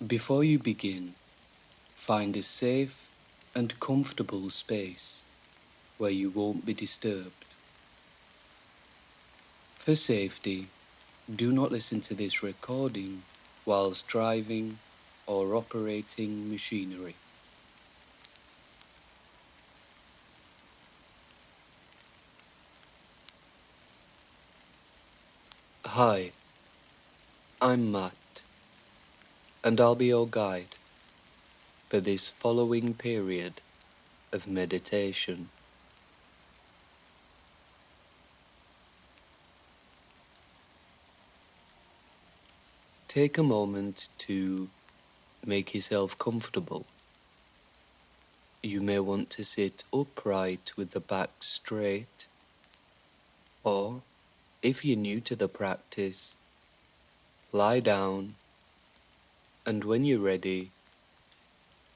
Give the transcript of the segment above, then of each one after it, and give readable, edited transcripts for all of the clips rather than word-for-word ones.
Before you begin, find a safe and comfortable space where you won't be disturbed. For safety, do not listen to this recording whilst driving or operating machinery. Hi, I'm Matt, and I'll be your guide for this following period of meditation. Take a moment to make yourself comfortable. You may want to sit upright with the back straight, or if you're new to the practice, lie down, and when you're ready,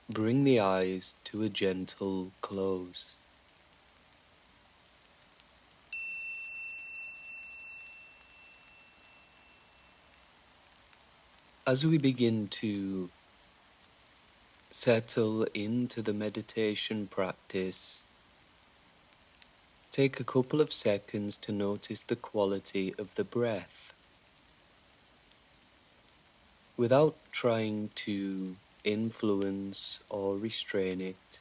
bring the eyes to a gentle close. As we begin to settle into the meditation practice, take a couple of seconds to notice the quality of the breath. Without trying to influence or restrain it,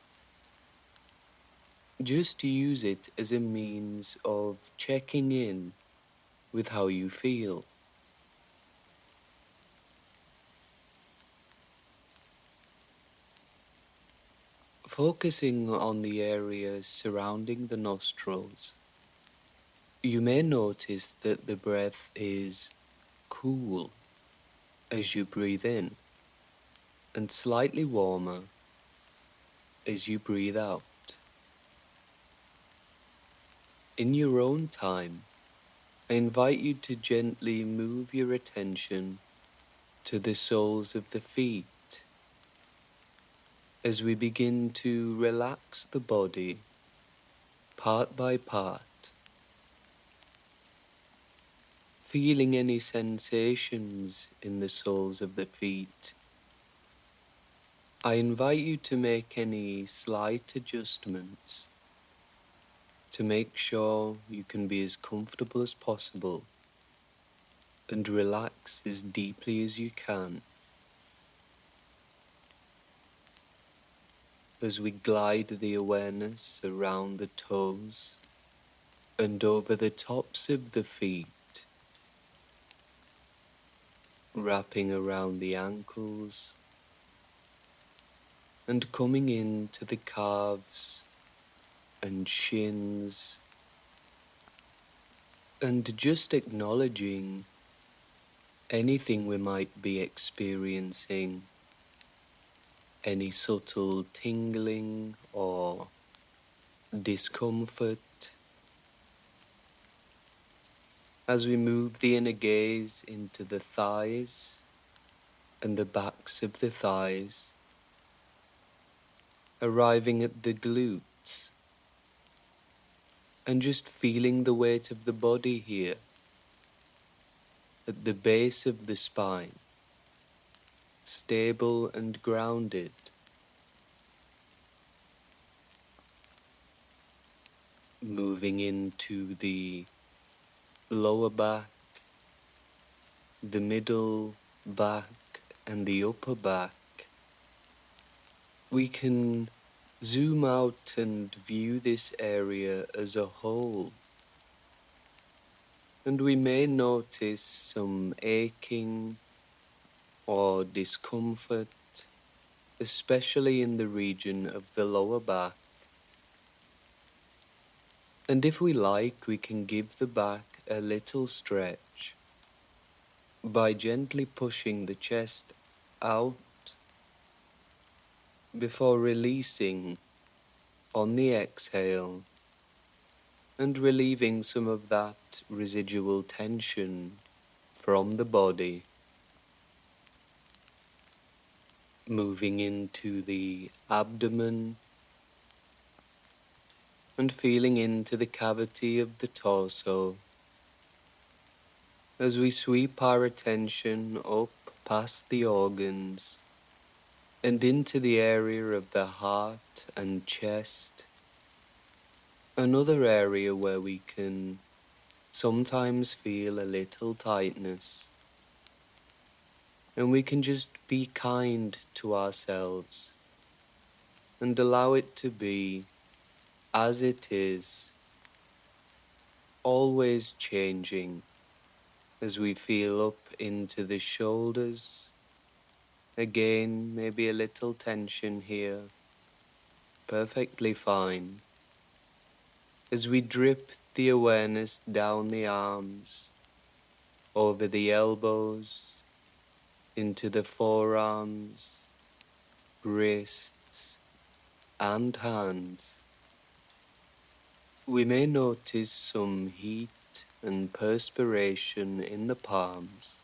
just use it as a means of checking in with how you feel. Focusing on the areas surrounding the nostrils, you may notice that the breath is cool as you breathe in and slightly warmer as you breathe out. In your own time, I invite you to gently move your attention to the soles of the feet as we begin to relax the body part by part, feeling any sensations in the soles of the feet. I invite you to make any slight adjustments to make sure you can be as comfortable as possible and relax as deeply as you can as we glide the awareness around the toes and over the tops of the feet, wrapping around the ankles and coming into the calves and shins, and just acknowledging anything we might be experiencing, any subtle tingling or discomfort. As we move the inner gaze into the thighs and the backs of the thighs, arriving at the glutes, and just feeling the weight of the body here, at the base of the spine, stable and grounded. Moving into the lower back, the middle back, and the upper back, we can zoom out and view this area as a whole. And we may notice some aching or discomfort, especially in the region of the lower back. And if we like, we can give the back a little stretch by gently pushing the chest out before releasing on the exhale and relieving some of that residual tension from the body. Moving into the abdomen and feeling into the cavity of the torso as we sweep our attention up past the organs and into the area of the heart and chest, another area where we can sometimes feel a little tightness, and we can just be kind to ourselves and allow it to be as it is, always changing as we feel up into the shoulders. Again, maybe a little tension here, perfectly fine. As we drip the awareness down the arms, over the elbows, into the forearms, wrists, and hands, we may notice some heat and perspiration in the palms,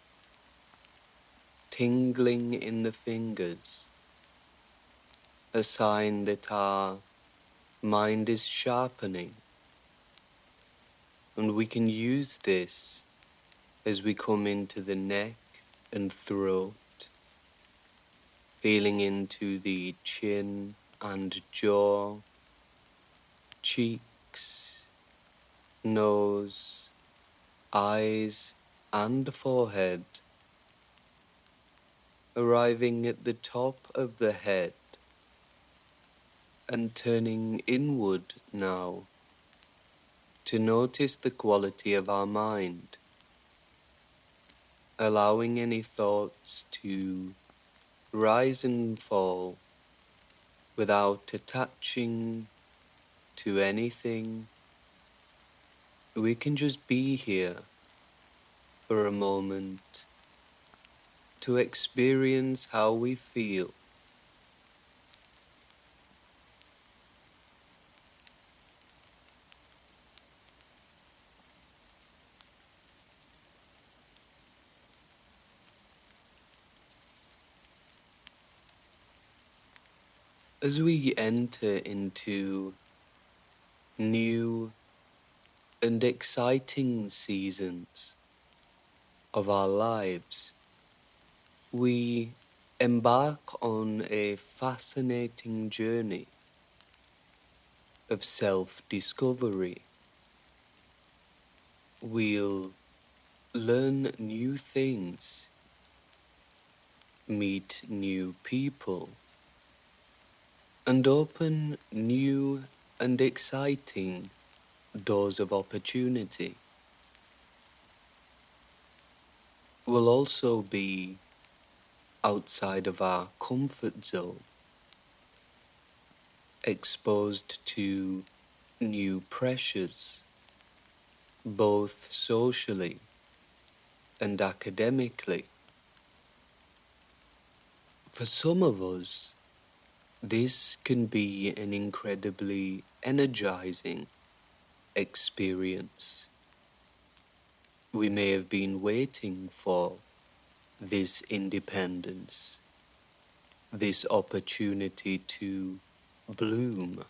tingling in the fingers, a sign that our mind is sharpening, and we can use this as we come into the neck and throat, feeling into the chin and jaw, cheeks, nose, eyes, and forehead, arriving at the top of the head and turning inward now to notice the quality of our mind, allowing any thoughts to rise and fall without attaching to anything. We can just be here for a moment to experience how we feel. As we enter into new and exciting seasons of our lives, we embark on a fascinating journey of self-discovery. We'll learn new things, meet new people, and open new and exciting doors of opportunity. We'll also be outside of our comfort zone, exposed to new pressures, both socially and academically. For some of us, this can be an incredibly energizing experience. We may have been waiting for this independence, this opportunity to bloom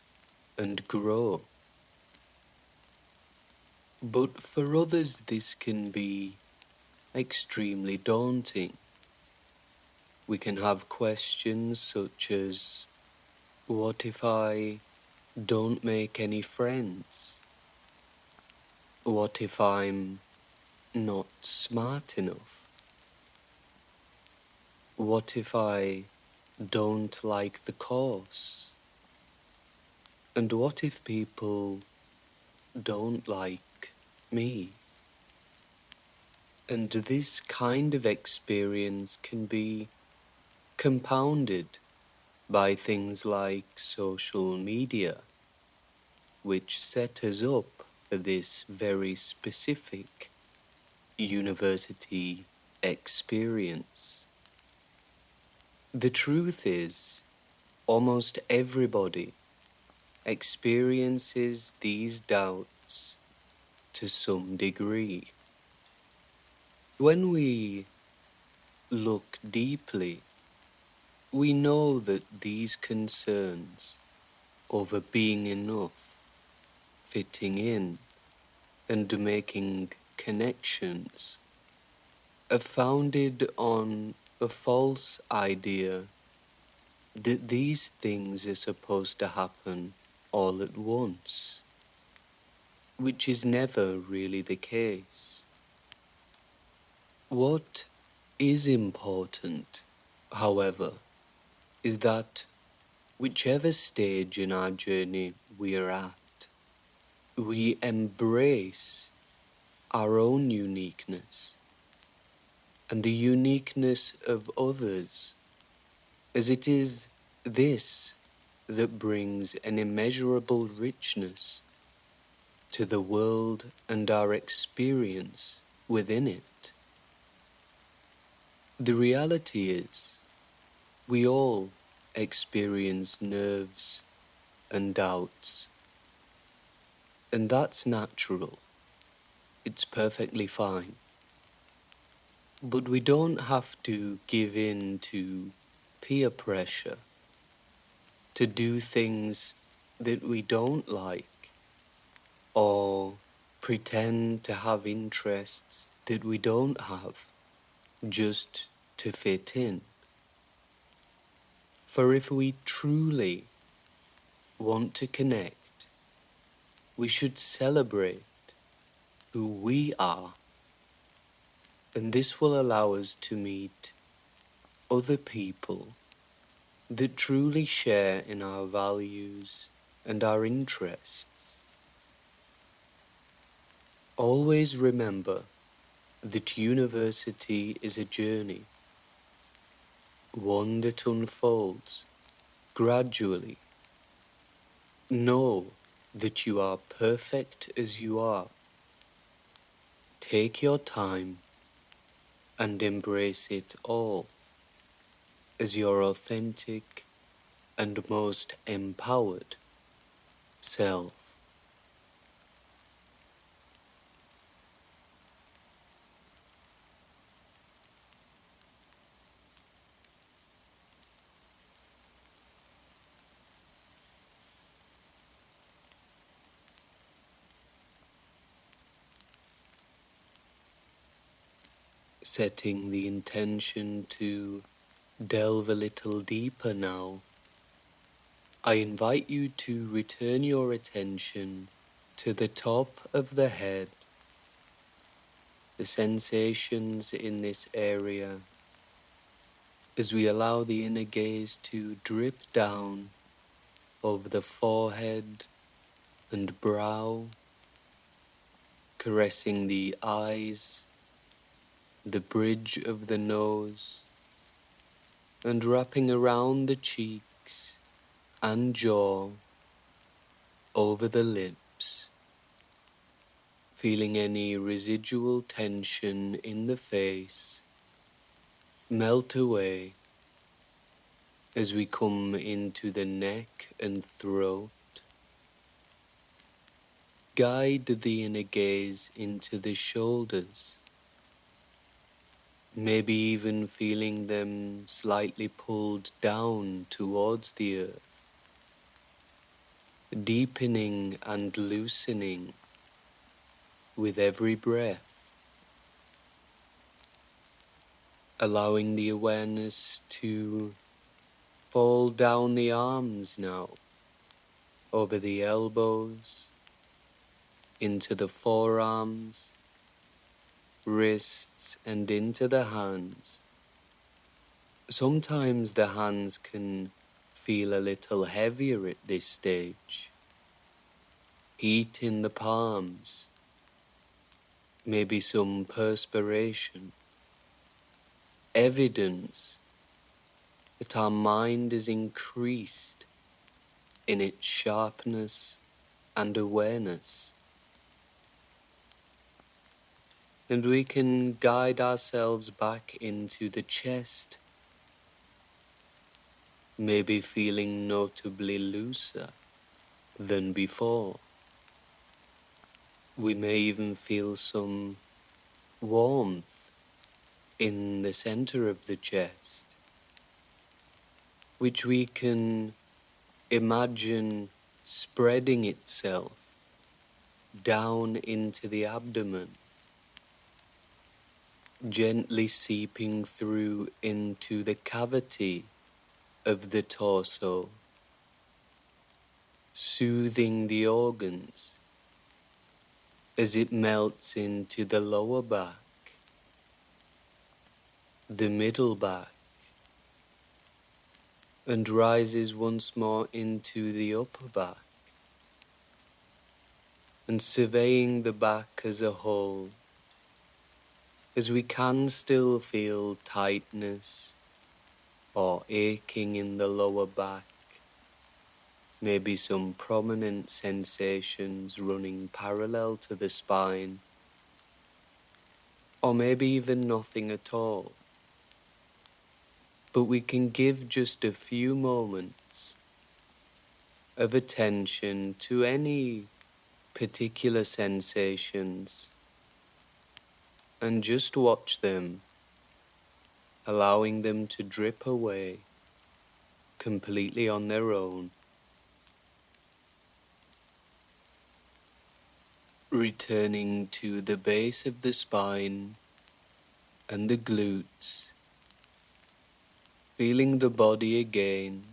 and grow. But for others, this can be extremely daunting. We can have questions such as, what if I don't make any friends? What if I'm not smart enough? What if I don't like the course? And what if people don't like me? And this kind of experience can be compounded by things like social media, which set us up for this very specific university experience. The truth is, almost everybody experiences these doubts to some degree. When we look deeply, we know that these concerns over being enough, fitting in, and making connections are founded on a false idea that these things are supposed to happen all at once, which is never really the case. What is important, however, is that whichever stage in our journey we are at, we embrace our own uniqueness and the uniqueness of others, as it is this that brings an immeasurable richness to the world and our experience within it. The reality is, we all experience nerves and doubts, and that's natural. It's perfectly fine. But we don't have to give in to peer pressure to do things that we don't like, or pretend to have interests that we don't have just to fit in. For if we truly want to connect, we should celebrate who we are, and this will allow us to meet other people that truly share in our values and our interests. Always remember that university is a journey, one that unfolds gradually. Know that you are perfect as you are. Take your time and embrace it all as your authentic and most empowered self. Setting the intention to delve a little deeper now, I invite you to return your attention to the top of the head, the sensations in this area, as we allow the inner gaze to drip down over the forehead and brow, caressing the eyes, the bridge of the nose, and wrapping around the cheeks and jaw, over the lips, feeling any residual tension in the face melt away as we come into the neck and throat. Guide the inner gaze into the shoulders, maybe even feeling them slightly pulled down towards the earth, deepening and loosening with every breath, allowing the awareness to fall down the arms now, over the elbows, into the forearms, wrists, and into the hands. Sometimes the hands can feel a little heavier at this stage. Heat in the palms, maybe some perspiration, evidence that our mind is increased in its sharpness and awareness. And we can guide ourselves back into the chest, maybe feeling notably looser than before. We may even feel some warmth in the center of the chest, which we can imagine spreading itself down into the abdomen, gently seeping through into the cavity of the torso, soothing the organs as it melts into the lower back, the middle back, and rises once more into the upper back, and surveying the back as a whole, as we can still feel tightness or aching in the lower back, maybe some prominent sensations running parallel to the spine, or maybe even nothing at all. But we can give just a few moments of attention to any particular sensations and just watch them, allowing them to drip away completely on their own. Returning to the base of the spine and the glutes, feeling the body again,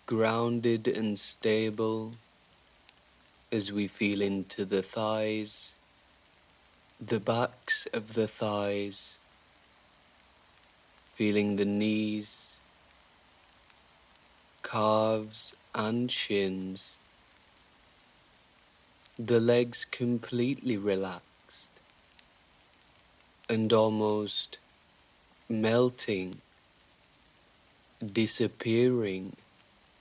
grounded and stable as we feel into the thighs, the backs of the thighs, feeling the knees, calves and shins, the legs completely relaxed and almost melting, disappearing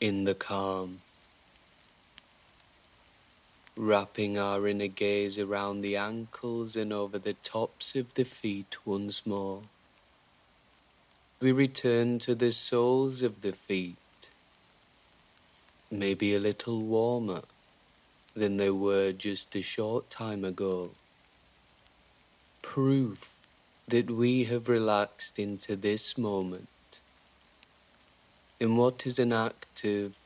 in the calm. Wrapping our inner gaze around the ankles and over the tops of the feet once more. We return to the soles of the feet, maybe a little warmer than they were just a short time ago. Proof that we have relaxed into this moment in what is an act of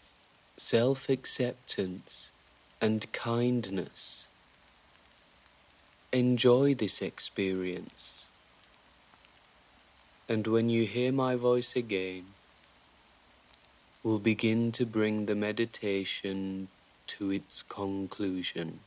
self-acceptance and kindness. Enjoy this experience, and when you hear my voice again, we'll begin to bring the meditation to its conclusion.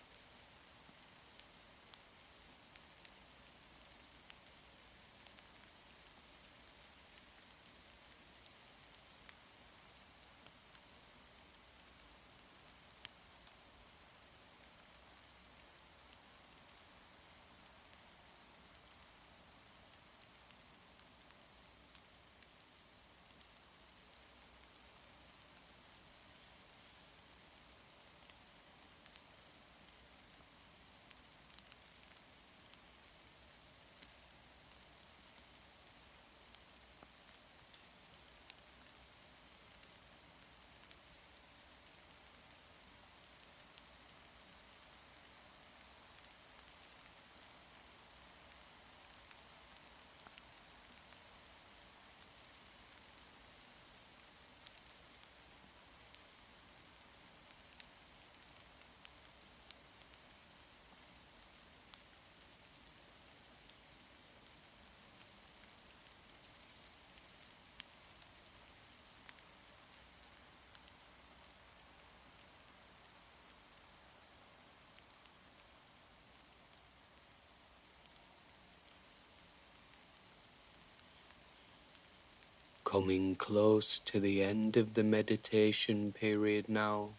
Coming close to the end of the meditation period now,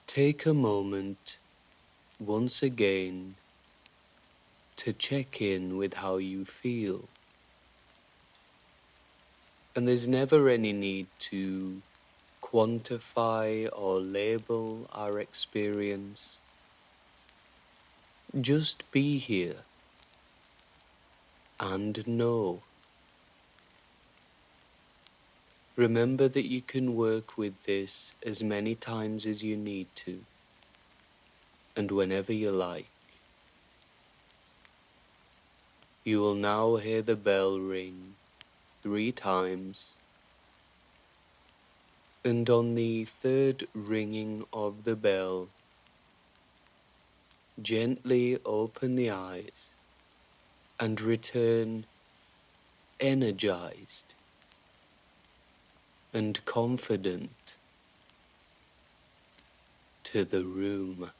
take a moment once again to check in with how you feel. And there's never any need to quantify or label our experience. Just be here and know. Remember that you can work with this as many times as you need to, and whenever you like. You will now hear the bell ring 3 times, and on the third ringing of the bell, gently open the eyes and return energized and confident to the room.